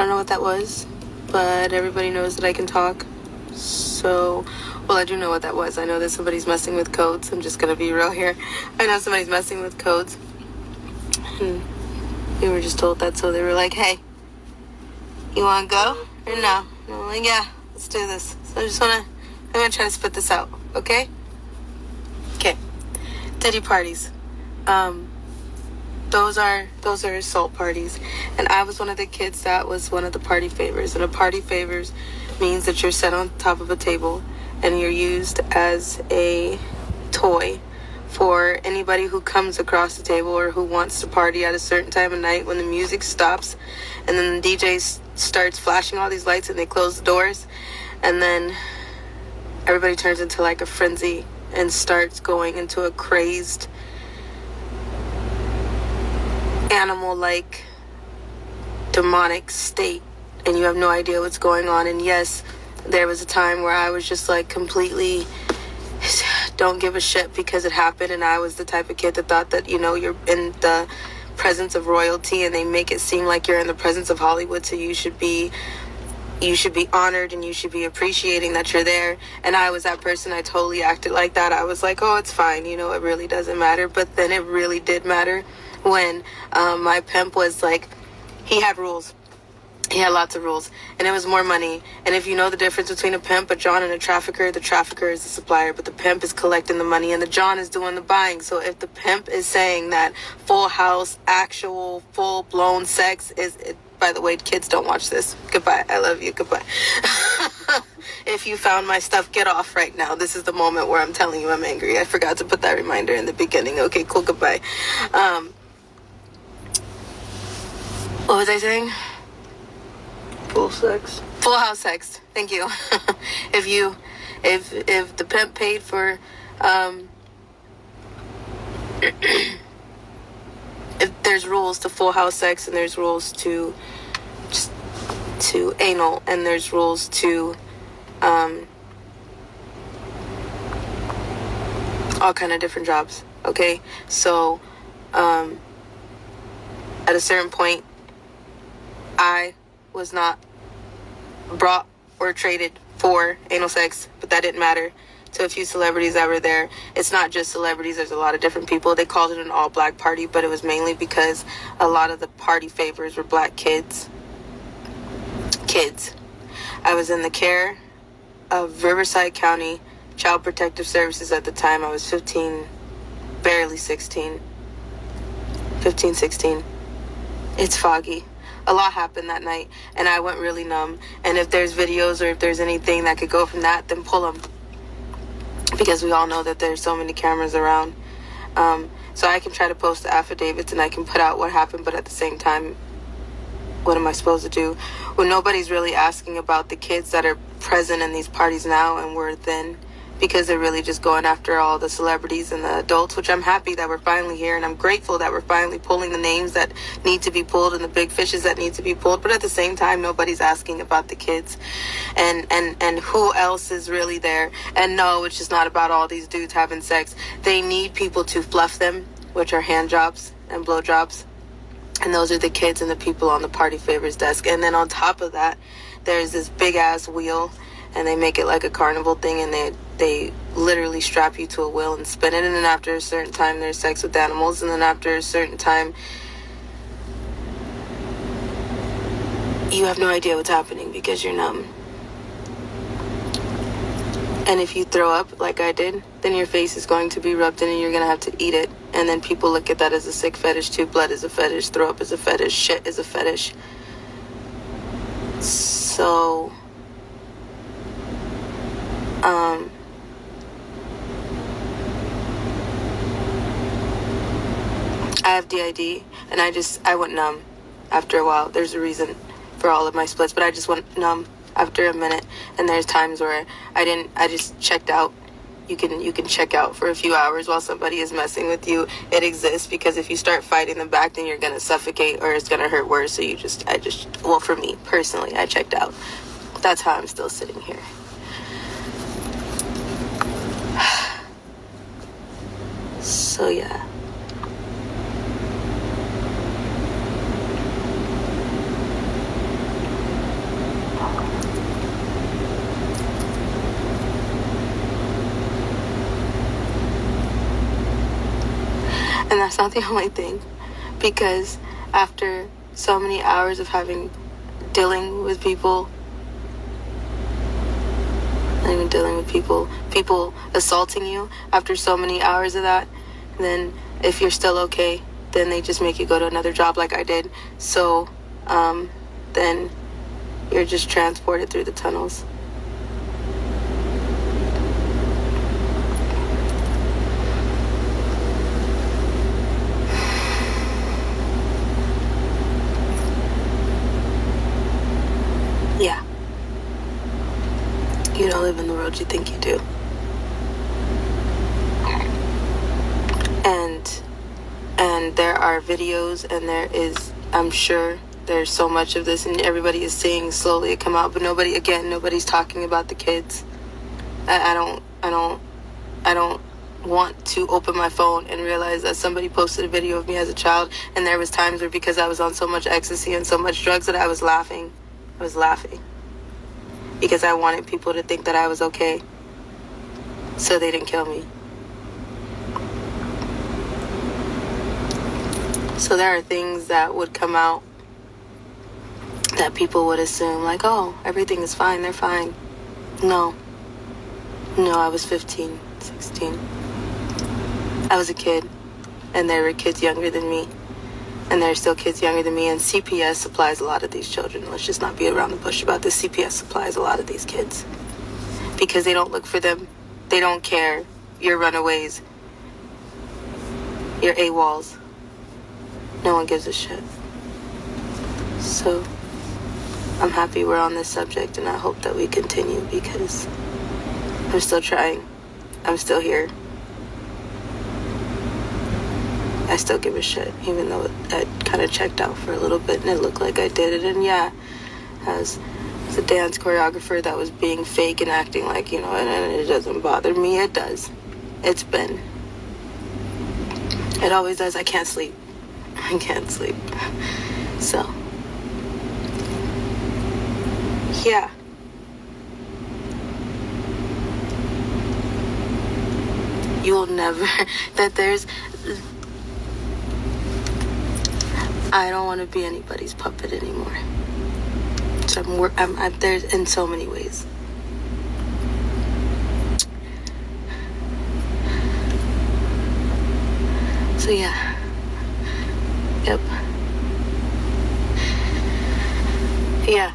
don't know what that was, but everybody knows that I can talk. So, well, I do know what that was. I know that somebody's messing with codes. I'm just going to be real here. I know somebody's messing with codes. And we were just told that, so they were like, hey, you want to go or no? And I'm like, yeah, let's do this. So I'm going to try to spit this out, okay? Okay. Diddy parties. Those are assault parties. And I was one of the kids that was one of the party favors. And a party favors means that you're set on top of a table and you're used as a toy for anybody who comes across the table or who wants to party at a certain time of night when the music stops and then the DJ starts flashing all these lights and they close the doors, and then everybody turns into like a frenzy and starts going into a crazed animal-like demonic state, and you have no idea what's going on. And yes, there was a time where I was just like completely don't give a shit because it happened, and I was the type of kid that thought that, you know, you're in the presence of royalty and they make it seem like you're in the presence of Hollywood, so you should be honored and you should be appreciating that you're there. And I was that person. I totally acted like that. I was like, oh, it's fine, you know, it really doesn't matter. But then it really did matter when my pimp was like, he had rules. He had lots of rules, and it was more money. And if you know the difference between a pimp, a John, and a trafficker, the trafficker is the supplier, but the pimp is collecting the money, and the John is doing the buying. So if the pimp is saying that full house, actual, full-blown sex is... By the way, kids, don't watch this. Goodbye. I love you. Goodbye. If you found my stuff, get off right now. This is the moment where I'm telling you I'm angry. I forgot to put that reminder in the beginning. Okay, cool. Goodbye. What was I saying? Full sex. Full house sex. Thank you. If the pimp paid for, if there's rules to full house sex, and there's rules to anal, and there's rules to all kind of different jobs. Okay, so at a certain point, I was not brought or traded for anal sex, but that didn't matter to a few celebrities that were there. It's not just celebrities, there's a lot of different people. They called it an all-black party, but it was mainly because a lot of the party favors were black kids. I was in the care of Riverside County Child Protective Services at the time. I was 15, barely 16. 15, 16. It's foggy. A lot happened that night, and I went really numb. And if there's videos or if there's anything that could go from that, then pull them. Because we all know that there's so many cameras around. So I can try to post the affidavits and I can put out what happened, but at the same time, what am I supposed to do? When nobody's really asking about the kids that are present in these parties now and were then, because they're really just going after all the celebrities and the adults, which I'm happy that we're finally here, and I'm grateful that we're finally pulling the names that need to be pulled and the big fishes that need to be pulled. But at the same time, nobody's asking about the kids and who else is really there. And no, it's just not about all these dudes having sex. They need people to fluff them, which are hand jobs and blow jobs. And those are the kids and the people on the party favors desk. And then on top of that, there's this big ass wheel, and they make it like a carnival thing, and they literally strap you to a wheel and spin it. And then after a certain time, there's sex with animals. And then after a certain time, you have no idea what's happening because you're numb. And if you throw up like I did, then your face is going to be rubbed in and you're going to have to eat it. And then people look at that as a sick fetish too. Blood is a fetish. Throw up is a fetish. Shit is a fetish. So, I have DID, and I went numb after a while. There's a reason for all of my splits, but I just went numb after a minute. And there's times where I just checked out. You can check out for a few hours while somebody is messing with you. It exists, because if you start fighting them back, then you're gonna suffocate or it's gonna hurt worse. So well, for me personally, I checked out. That's how I'm still sitting here. So yeah. that's not the only thing. Because after so many hours of dealing with people, not even dealing with people assaulting you, after so many hours of that, then if you're still okay, then they just make you go to another job like I did. So, then you're just transported through the tunnels. Yeah. You don't live in the world you think you do. And there are videos, and there is, I'm sure there's so much of this, and everybody is seeing slowly it come out, but nobody's talking about the kids. I don't want to open my phone and realize that somebody posted a video of me as a child, and there was times where, because I was on so much ecstasy and so much drugs, that I was laughing. Because I wanted people to think that I was okay, so they didn't kill me. So there are things that would come out that people would assume, like, oh, everything is fine, they're fine. No, I was 15, 16. I was a kid, and there were kids younger than me, and there are still kids younger than me, and CPS supplies a lot of these children. Let's just not be around the bush about this. CPS supplies a lot of these kids because they don't look for them. They don't care. You're runaways. You're AWOLs. No one gives a shit. So I'm happy we're on this subject, and I hope that we continue, because I'm still trying. I'm still here. I still give a shit, even though I kind of checked out for a little bit and it looked like I did it. And yeah, as a dance choreographer that was being fake and acting like, and it doesn't bother me. It does. It always does. I can't sleep. So, yeah. You'll never, I don't want to be anybody's puppet anymore. So I'm there's in so many ways. So yeah. Yep. Yeah.